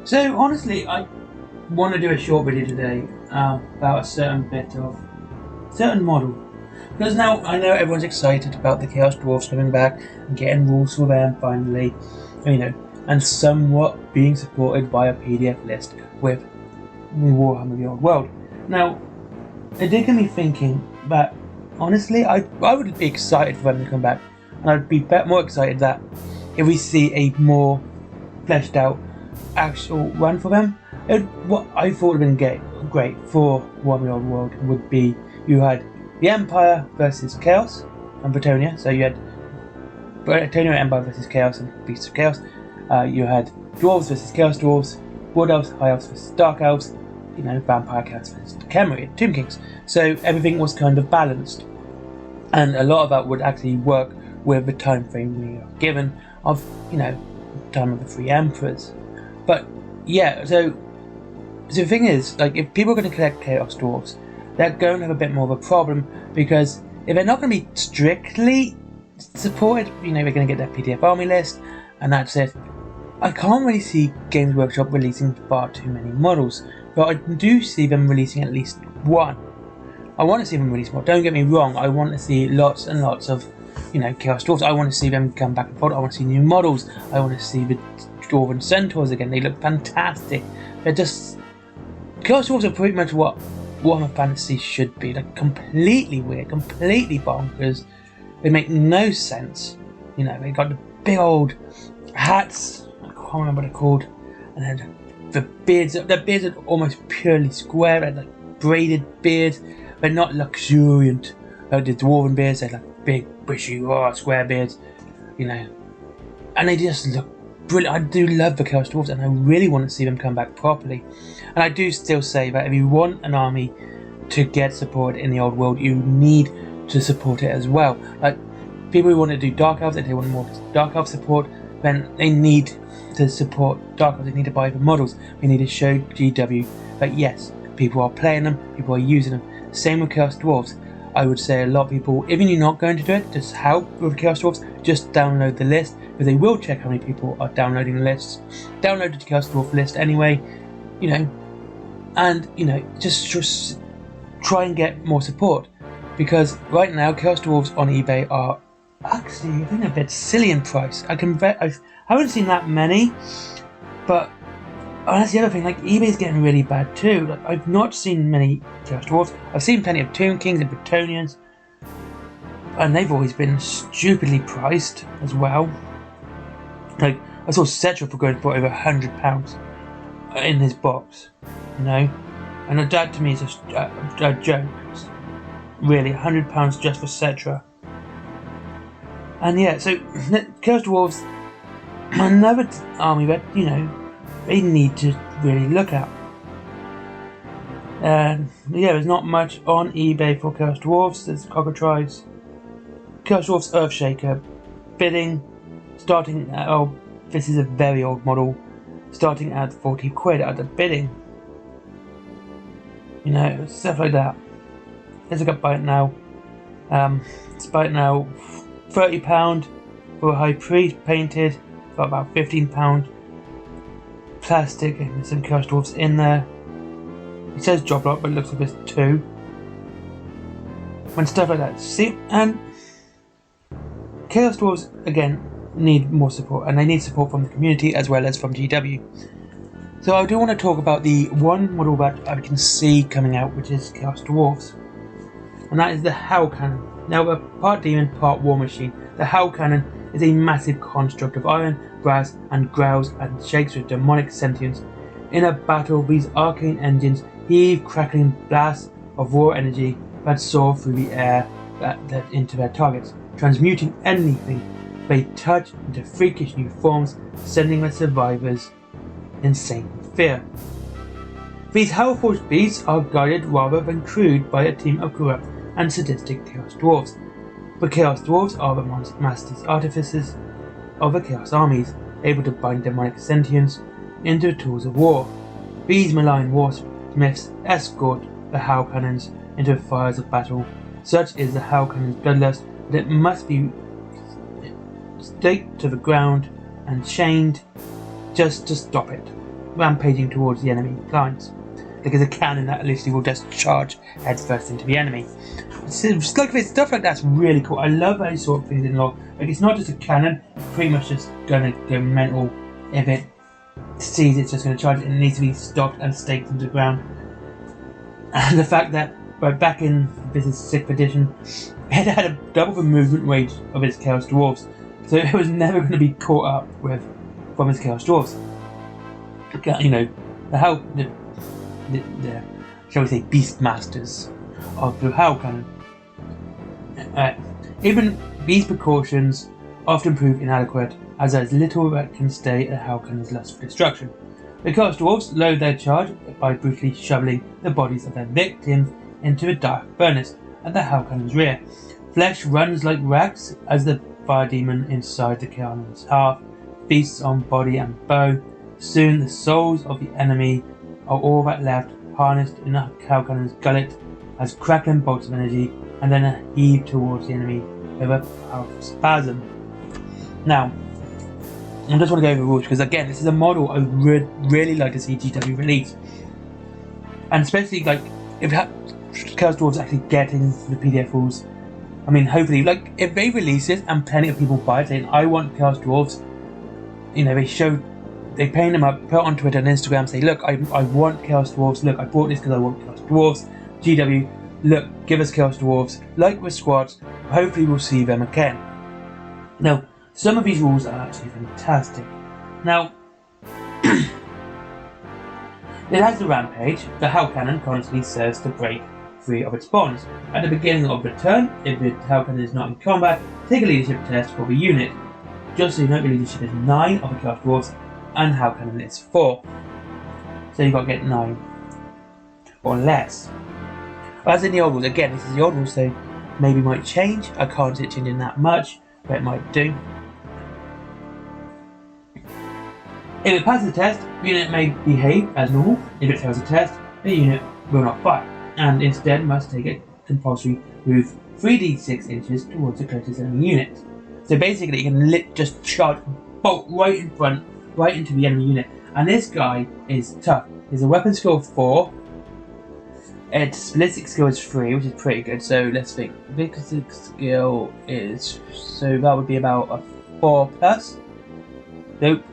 So honestly, I want to do a short video today about a certain model. Because now I know everyone's excited about the Chaos Dwarves coming back and getting rules for them finally, and somewhat being supported by a PDF list with Warhammer the Old World. Now, it did get me thinking that honestly, I would be excited for them to come back, and I'd be more excited that if we see a more fleshed out actual run for them. What I thought would have been great for Warhammer the Old World would be you had the Empire versus Chaos and Bretonnia. So you had Bretonnia Empire versus Chaos and Beasts of Chaos. You had Dwarves versus Chaos Dwarves, Wood Elves, High Elves versus Dark Elves, Vampire Cats versus Khemri, Tomb Kings. So everything was kind of balanced. And a lot of that would actually work with the time frame we are given of, time of the three emperors. But yeah, so the thing is, if people are going to collect Chaos Dwarves, they're going to have a bit more of a problem, because if they're not going to be strictly supported, they're going to get their PDF army list, and that's it. I can't really see Games Workshop releasing far too many models, but I do see them releasing at least one. I want to see them release more, don't get me wrong, I want to see lots and lots of, Chaos Dwarves. I want to see them come back and forth, I want to see new models, I want to see the Dwarven Centaurs again, they look fantastic. They're just... Chaos Dwarves are pretty much what Warhammer Fantasy should be, completely weird, completely bonkers. They make no sense. They got the big old hats, I can't remember what they're called, and then the beards, their beards are almost purely square, they're braided beards. They're not luxuriant like the Dwarven beards, they're big, bushy, square beards, and they just look brilliant. I do love the Chaos Dwarves, and I really want to see them come back properly. And I do still say that if you want an army to get supported in the Old World, you need to support it as well. People who want to do Dark Elves, if they want more Dark Elf support, then they need to support Dark Elves, they need to buy the models. We need to show GW that yes, people are playing them, people are using them. Same with Chaos Dwarves. I would say a lot of people, even you're not going to do it, just help with Chaos Dwarves, just download the list, because they will check how many people are downloading the lists. Download the Chaos Dwarf list anyway, and just try and get more support, because right now Chaos Dwarves on eBay are actually, I think, a bit silly in price. I haven't seen that many, but that's the other thing, eBay's getting really bad too. I've not seen many Chaos Dwarves. I've seen plenty of Tomb Kings and Bretonians, and they've always been stupidly priced as well. I saw Cetra for going for over £100 in his box, and that to me is a joke. Really, £100 just for Cetra. And yeah, so Chaos Dwarves, another army that they need to really look at. There's not much on eBay for Chaos Dwarves. There's Cockatrice, Chaos Dwarves Earthshaker, bidding starting at, this is a very old model, starting at 40 quid at the bidding. Stuff like that. Let's look up buy it now. It's buy it now, £30 for a High Priest painted for about £15. Plastic, and there's some Chaos Dwarves in there. It says drop lot, but it looks like there's two. And stuff like that. See, and Chaos Dwarves again need more support, and they need support from the community as well as from GW. So I do want to talk about the one model that I can see coming out, which is Chaos Dwarves, and that is the Hellcannon. Now, a part demon, part war machine, the Hellcannon is a massive construct of iron, brass, and growls and shakes with demonic sentience. In a battle, these arcane engines heave crackling blasts of raw energy that soar through the air into their targets, transmuting anything they touch into freakish new forms, sending their survivors insane with fear. These Hellforged beasts are guided rather than crewed by a team of corrupt and sadistic Chaos Dwarves. The Chaos Dwarves are the masters artificers of the Chaos armies, able to bind demonic sentience into tools of war. These malign warsmiths escort the Hellcannons into the fires of battle. Such is the Hellcannon's bloodlust that it must be staked to the ground and chained just to stop it. rampaging towards the enemy lines. Because a cannon that literally will just charge head first into the enemy. Stuff like that's really cool. I love those sort of things in lore. Like, it's not just a cannon, it's pretty much just gonna go mental if it sees it's just gonna charge it and it needs to be stopped and staked into the ground. And the fact that back in this is 6th edition, it had a double the movement rate of its Chaos Dwarves. So it was never going to be caught up with from its Chaos Dwarves. You know, the shall we say, Beastmasters of the Hellcannon. Even these precautions often prove inadequate, as there is little that can stay a Hellcannon's lust for destruction. The Chaos Dwarves load their charge by brutally shoveling the bodies of their victims into a dark furnace at the Hellcannon's rear. Flesh runs like rags as the fire demon inside the cannon's heart feasts on body and bone. Soon the souls of the enemy are all that left, harnessed in the Hellcannon's gullet as crackling bolts of energy, and then a heave towards the enemy with a powerful spasm. Now, I just want to go over the rules because again, this is a model I would really like to see GW release, and especially like if Chaos Dwarves actually getting the PDF rules. I mean, hopefully, like if they release it and plenty of people buy it, saying I want Chaos Dwarves, you know, they paint them up, put it on Twitter and Instagram, say, look, I want Chaos Dwarves. Look, I bought this because I want Chaos Dwarves. GW, look, give us Chaos Dwarves. Like with squads, hopefully we'll see them again. Now, some of these rules are actually fantastic. Now, it has the Rampage. The Hellcannon constantly serves to break free of its bonds. At the beginning of the turn, if the Hellcannon is not in combat, take a leadership test for the unit. Just so you know, the leadership is 9 of the Chaos Dwarves, and Hellcannon is 4. So you've got to get 9 or less. As in the old rules, again, this is the old rules, so maybe might change. I can't see it changing that much, but it might do. If it passes the test, the unit may behave as normal. If it fails the test, the unit will not fight, and instead must take a compulsory move 3d6 inches towards the closest enemy unit. So basically, you can just charge, bolt right in front, right into the enemy unit. And this guy is tough. He's a weapon skill 4. Its ballistic skill is 3, which is pretty good. So let's think. Ballistic skill is, so that would be about a 4 plus. Nope.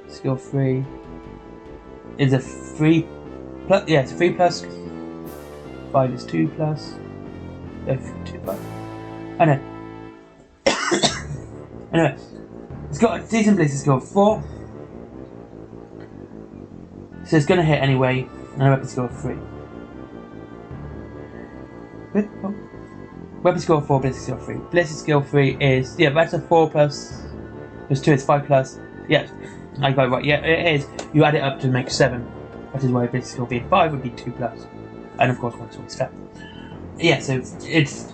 Skill 3 is a 3 plus. Yeah, it's a 3 plus. 5 is 2 plus. 2 plus. I know. Anyway, it's got a decent ballistic skill 4. So it's going to hit anyway. And a weapon skill 3. Weapon skill 4, ballistic skill 3. Ballistic skill 3 is, yeah, that's a 4 plus. There's 2, it's 5 plus. Yeah, I got it right. Yeah, it is. You add it up to make 7. That is why ballistic skill being 5 would be 2 plus. And of course, 1 is always fair. Yeah, so it's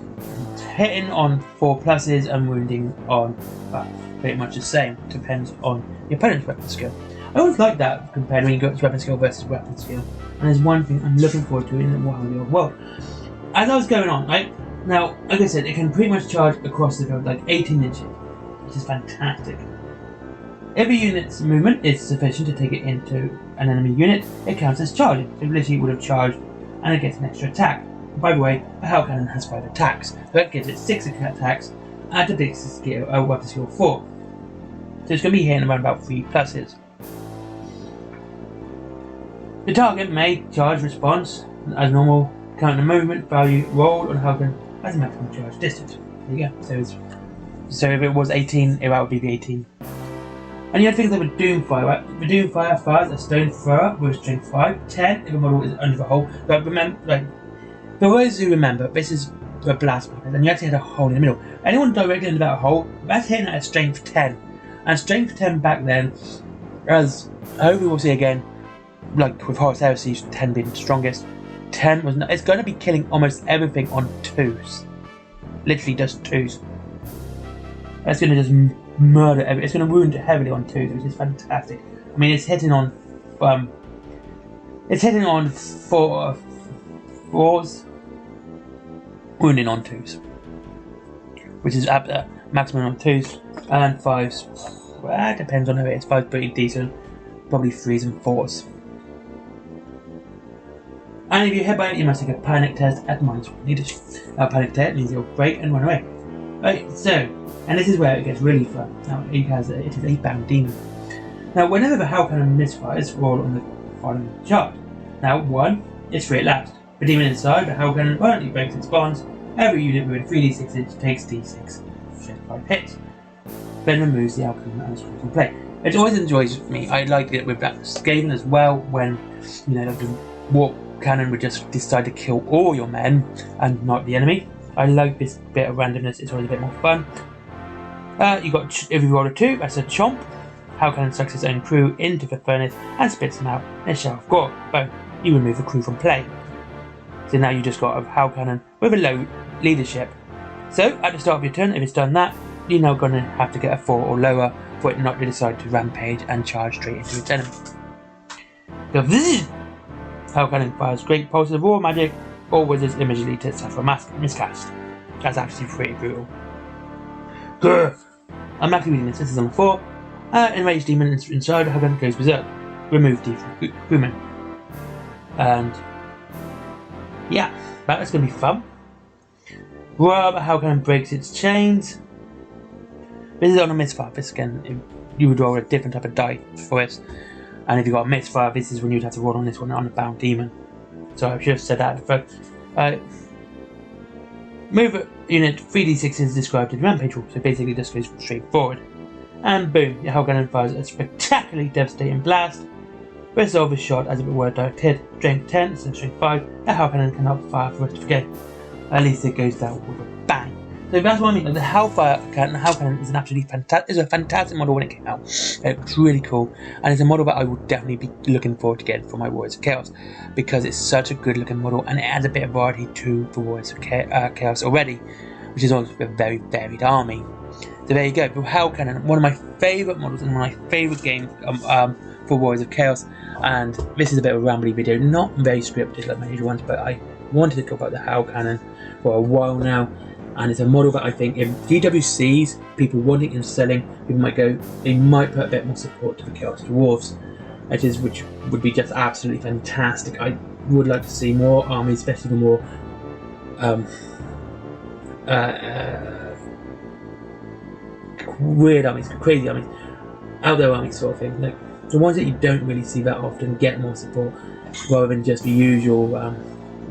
hitting on 4 pluses and wounding on, well, pretty much the same. Depends on your opponent's weapon skill. I always like that compared when you go to weapon skill versus weapon skill. And there's one thing I'm looking forward to in the Warhammer world. As I was going on, right? Now, like I said, it can pretty much charge across the field like 18 inches, which is fantastic. If a unit's movement is sufficient to take it into an enemy unit, it counts as charging. So literally it would have charged and it gets an extra attack. And by the way, a Hellcannon has 5 attacks, so that gives it 6 attacks at a big skill, weapon skill 4. So it's going to be hitting around about 3 pluses. The target may charge response as normal, count the movement value rolled on Hellcannon as a maximum charge distance. There you go. So if it was 18, that would be the 18. And you have things like with Doomfire, right? The Doomfire fires a stone thrower with strength 5, 10 if a model is under the hole. But remember, like, for those who remember, this is a blast weapon, and you actually had a hole in the middle. Anyone directly under that hole, that's hitting at a strength 10. And strength 10 back then, as I hope we will see again, like with Horus Heresy, 10 being the strongest, 10 was not, it's going to be killing almost everything on 2s. Literally just 2s. It's going to just murder everything. It's going to wound heavily on 2s, which is fantastic. I mean, it's hitting on 4s, wounding on 2s, which is at the maximum on 2s, and 5s. Well, it depends on who it is. 5's pretty decent. probably 3s and 4s. And if you hit by it, you must take a panic test at -1 leadership. A panic test means you'll break and run away. Right, so, and this is where it gets really fun. Now, it is a bound demon. Now, whenever the Hellcannon misfires, roll on the following chart. Now, 1, it's free at last. The demon inside the Hellcannon violently breaks its bonds. Every unit within 3d6 takes d6, 5 hits. Then removes the Hellcannon and screws from play. It always enjoys me. I like it with that Skaven as well, when, you know, like the warp cannon would just decide to kill all your men and not the enemy. I like this bit of randomness, it's always a bit more fun. You got, if you roll a 2, that's a chomp. Hellcannon sucks its own crew into the furnace and spits them out in a shower of gore. Boom, you remove the crew from play. So now you just got a Hellcannon with a low leadership. So at the start of your turn, if it's done that, you're now going to have to get a 4 or lower for it not to decide to rampage and charge straight into its enemy. So Hellcannon fires great pulses of war magic, all wizards immediately to suffer a miscast. That's actually pretty brutal. Grr. I'm actually reading this is on 4. Enraged demon inside Hellcannon goes berserk. Remove D from crewman. And yeah, that is going to be fun. Rob Hellcannon breaks its chains. This is on a misfire. This again, you would roll a different type of die for this. And if you got a misfire, this is when you'd have to roll on this one on a bound demon. So I should have said that at the first. Move unit 3d6 is described in the rampage rule, so basically just goes straight forward. And boom, your Hellcannon fires a spectacularly devastating blast. Resolve is shot as if it were a direct hit. Strength 10 instead of strength 5, the Hellcannon cannot fire for the rest of the game. At least it goes down with a bang. So that's what I mean. Like the Hellcannon is an absolutely fantastic model when it came out. It was really cool, and it's a model that I would definitely be looking forward to getting for my Warriors of Chaos, because it's such a good looking model and it adds a bit of variety to the Warriors of Chaos already, which is also a very varied army. So there you go. The Hellcannon, one of my favourite models and one of my favourite games for Warriors of Chaos. And this is a bit of a rambly video, not very scripted like my usual ones, but I wanted to talk about the Hellcannon for a while now. And it's a model that I think if GWCs, people wanting and selling, they might put a bit more support to the Chaos Dwarves, which would be just absolutely fantastic. I would like to see more armies, especially the more weird armies, crazy armies, out there armies sort of thing. Like the ones that you don't really see that often get more support, rather than just the usual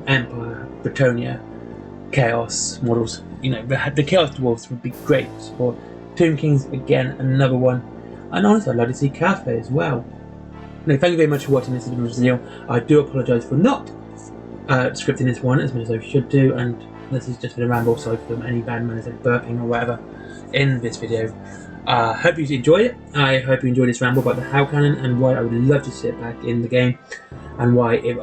Empire, Bretonia, Chaos models. You know, the Chaos Dwarves would be great to support. Tomb Kings, again, another one. And honestly, I'd like to see Chaos Play as well. Now, thank you very much for watching this video. I do apologise for not scripting this one as much as I should do, and this has just been a ramble, sorry for any bad manners like burping or whatever in this video. Hope you enjoyed it. I hope you enjoyed this ramble about the Hellcannon and why I would love to see it back in the game, and why if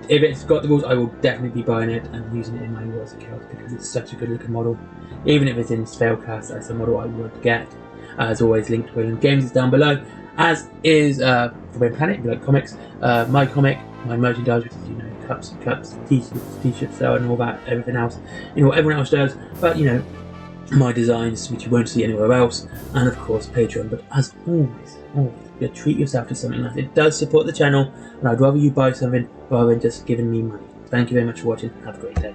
it's got the rules, I will definitely be buying it and using it in my Warriors of Chaos, because it's such a good looking model. Even if it's in Spellcast, that's a model I would get. As always, linked to Wayland Games is down below, as is Forbidden Planet if you like comics, my comic, my merchandise, which is, you know, cups, t-shirts, and all that, everything else, you know, what everyone else does, but you know, my designs, which you won't see anywhere else, and of course Patreon. But as always, you treat yourself to something nice. It does support the channel, and I'd rather you buy something rather than just giving me money. Thank you very much for watching. Have a great day.